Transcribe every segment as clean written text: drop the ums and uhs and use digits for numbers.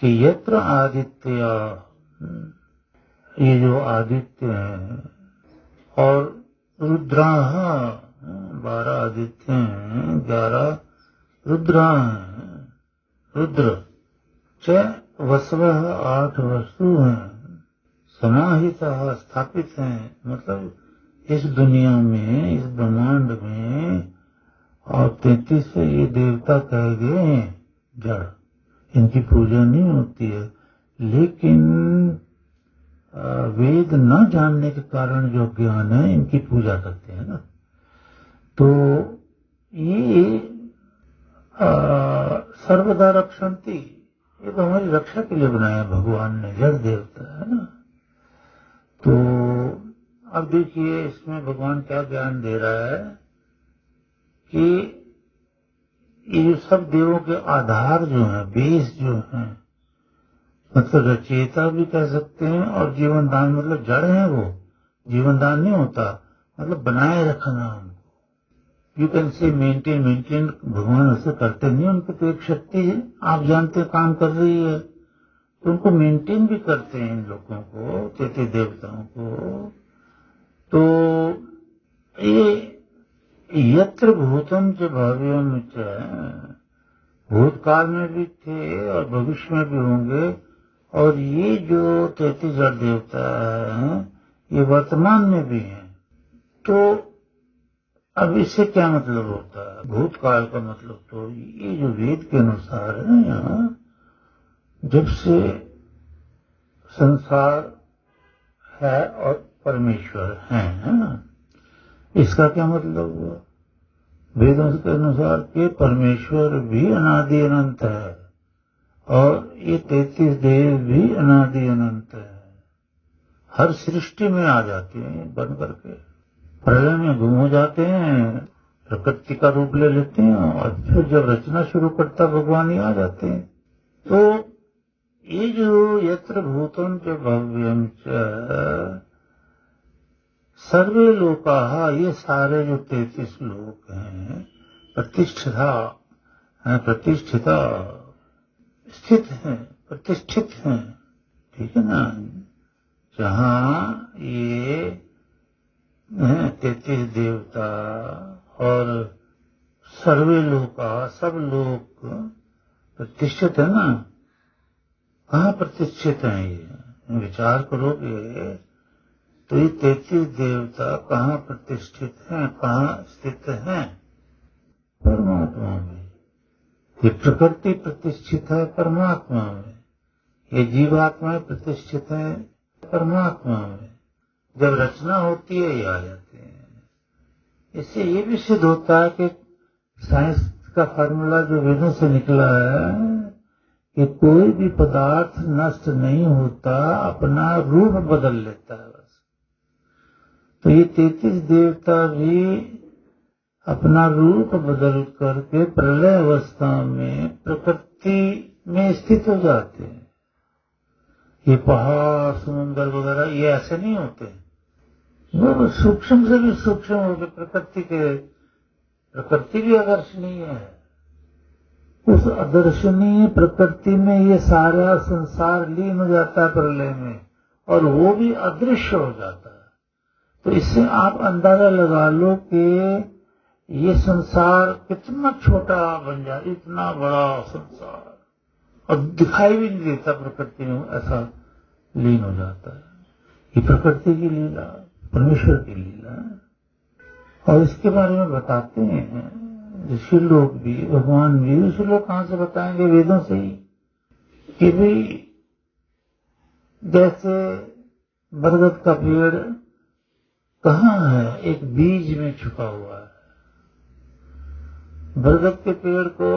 कि यत्र आदित्य, ये जो आदित्य हैं, और रुद्राः, 12 आदित्य हैं, 11 रुद्रा हैं, रुद्र च वसवः, 8 वसु हैं, समाहितः, स्थापित हैं, मतलब इस दुनिया में, इस ब्रह्मांड में, और 33 ये देवता कहे गए हैं जड़, इनकी पूजा नहीं होती है। लेकिन वेद न जानने के कारण जो ज्ञान है, इनकी पूजा करते हैं ना। तो ये सर्वदा रक्षन्ति, ये तो हमारी रक्षा के लिए बनाया भगवान ने, जड़ देवता है ना। तो अब देखिए इसमें भगवान क्या ज्ञान दे रहा है कि ये सब देवों के आधार जो हैं, बेस जो हैं, मतलब रचयिता भी कह सकते हैं, और जीवनदान मतलब जड़ है वो, जीवनदान नहीं होता, मतलब बनाए रखना हमको। यू कैन से मेंटेन भगवान उसे करते नहीं, उनकी तो एक शक्ति है, आप जानते हैं काम कर रही है, तो उनको मेंटेन भी करते हैं इन लोगों को, 33 देवताओं को। तो ये यत्र भूतम च भव्यम च, भूतकाल में भी थे और भविष्य में भी होंगे, और ये जो 33 जड़ देवता हैं ये वर्तमान में भी हैं। तो अब इससे क्या मतलब होता है? भूतकाल का मतलब तो ये जो वेद के अनुसार है ना, यहाँ जब से संसार है और परमेश्वर है ना, इसका क्या मतलब हुआ? वेदों के अनुसार के परमेश्वर भी अनादि अनंत है, और ये 33 देव भी अनादि अनंत है। हर सृष्टि में आ जाते हैं बन करके, प्रलय में गुम हो जाते हैं, प्रकृति का रूप ले लेते हैं, और फिर जब रचना शुरू करता भगवान ही आ जाते हैं। तो ये जो यत्र भूतम च भव्यम च सर्वे लोकाः, ये सारे जो 33 लोक हैं, प्रतिष्ठिता स्थित हैं, प्रतिष्ठित हैं, ठीक है ना। जहाँ ये 33 देवता और सर्वे लोका, सब लोग प्रतिष्ठित है ना। कहाँ प्रतिष्ठित हैं? ये विचार करोगे तो ये 33 देवता कहाँ प्रतिष्ठित हैं, कहाँ स्थित हैं? परमात्मा में। ये प्रकृति प्रतिष्ठित है परमात्मा में, ये जीवात्माएं प्रतिष्ठित है परमात्मा में। जब रचना होती है ये आ जाते हैं। इससे ये भी सिद्ध होता है कि साइंस का फार्मूला जो वेदों से निकला है कि कोई भी पदार्थ नष्ट नहीं होता, अपना रूप बदल लेता है बस। तो ये 33 देवता भी अपना रूप बदल करके प्रलय अवस्था में प्रकृति में स्थित हो जाते हैं। ये पहाड़, समुद्र वगैरह ये ऐसे नहीं होते, वो सूक्ष्म से भी सूक्ष्म हो गए प्रकृति के। प्रकृति भी अदर्शनीय है, उस अदर्शनीय प्रकृति में ये सारा संसार लीन हो जाता है प्रलय में, और वो भी अदृश्य हो जाता है। तो इससे आप अंदाजा लगा लो कि ये संसार कितना छोटा बन जाए, इतना बड़ा संसार, और दिखाई भी नहीं देता प्रकृति में, ऐसा लीन हो जाता है। ये प्रकृति की लीला, परमेश्वर की लीला है। और इसके बारे में बताते हैं ऋषि लोग भी, भगवान भी। ऋषि लोग कहाँ से बताएंगे? वेदों से ही, कि भाई जैसे बरगद का पेड़ कहाँ है? एक बीज में छुपा हुआ है। बरगद के पेड़ को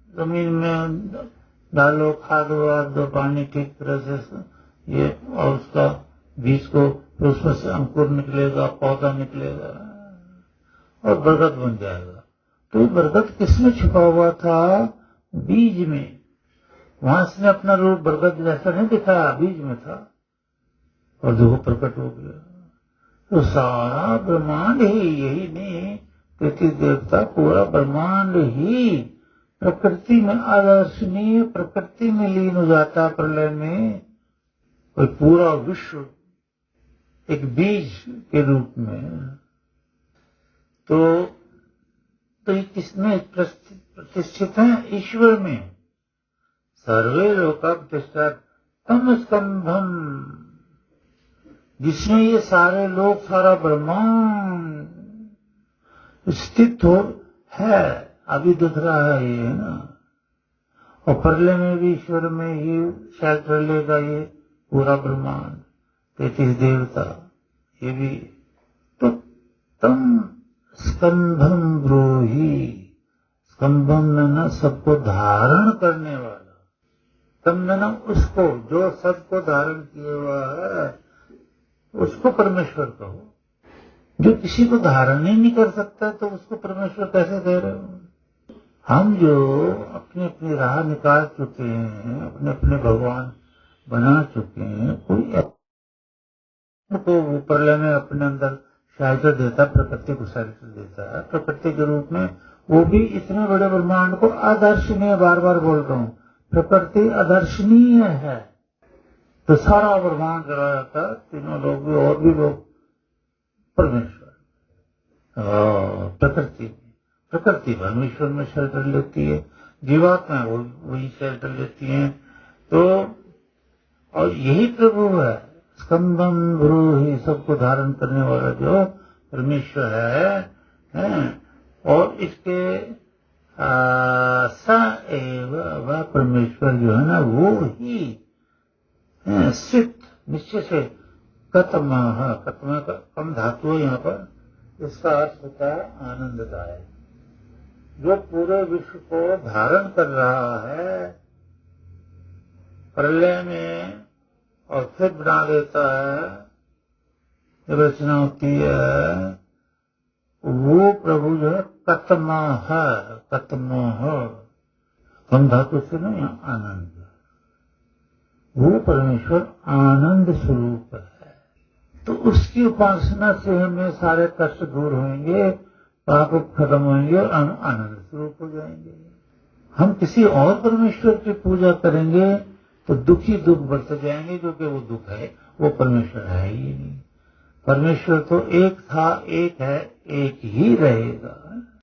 जमीन में डालो, खाद वाद दो, पानी ठीक तरह से ये, और उसका बीज को, फिर उसमें से अंकुर निकलेगा, पौधा निकलेगा, और बरगद बन जाएगा। तो बरगद किसमें छुपा हुआ था? बीज में। वहां से अपना रूप बरगद जैसा नहीं दिखाया, बीज में था, और देखो प्रकट हो गया। तो सारा ब्रह्मांड ही, यही नहीं 33 देवता, पूरा ब्रह्मांड ही प्रकृति में अदर्शनीय, प्रकृति में लीन हो जाता है प्रलय में। कोई पूरा विश्व एक बीज के रूप में, तो ये किसमें प्रतिष्ठित है? ईश्वर में। सर्वे लोका प्रतिष्ठा तम स्कंभम, जिसमें ये सारे लोग, सारा ब्रह्मांड स्थित हो है, अभी दिख रहा है ये ना। और प्रलय में भी ईश्वर में ही शायद प्रलय का ये पूरा ब्रह्मांड, 33 देवता, ये भी। तो तम स्कंभम ब्रूहि, स्कंभम में ना सबको धारण करने वाला, तम में ना उसको जो सबको धारण किया हुआ है उसको परमेश्वर कहो। जो किसी को धारण ही नहीं कर सकता तो उसको परमेश्वर कैसे कह रहे हो? हम जो अपने अपनी राह निकाल चुके हैं, अपने अपने भगवान बना चुके हैं, कोई तो प्रलय में अपने अंदर शरीर देता, प्रकृति को शरीर देता है, प्रकृति के रूप में वो भी इतने बड़े ब्रह्मांड को अदर्शनीय, बार बार बोल रहा हूँ, प्रकृति अदर्शनीय है। तो सारा ब्रह्मांड चला जाता है, तीनों लोग भी और भी लोग परमेश्वर। प्रकृति परमेश्वर में शेल्टर लेती है, जीवात्मा वही शेल्टर लेती है। तो और यही प्रभु है, स्कंदम गुरु ही सबको धारण करने वाला जो परमेश्वर है। और इसके स एव, वह परमेश्वर जो है ना वो ही सिद्ध निश्चय से कतम का कम धातु है यहाँ पर, इसका अर्थ होता है आनंददायक, जो पूरे विश्व को धारण कर रहा है प्रलय में और फिर बना देता है, जब रचना होती है, वो प्रभु जो है कतमः, कम धातु से ना यहाँ आनंद, वो परमेश्वर आनंद स्वरूप है। तो उसकी उपासना से हमें सारे कष्ट दूर होंगे, पाप खत्म होंगे और आनंद स्वरूप हो जाएंगे। हम किसी और परमेश्वर की पूजा करेंगे तो दुखी दुख बढ़ते जाएंगे, क्योंकि वो दुख है, वो परमेश्वर है ही नहीं। परमेश्वर तो एक था, एक है, एक ही रहेगा।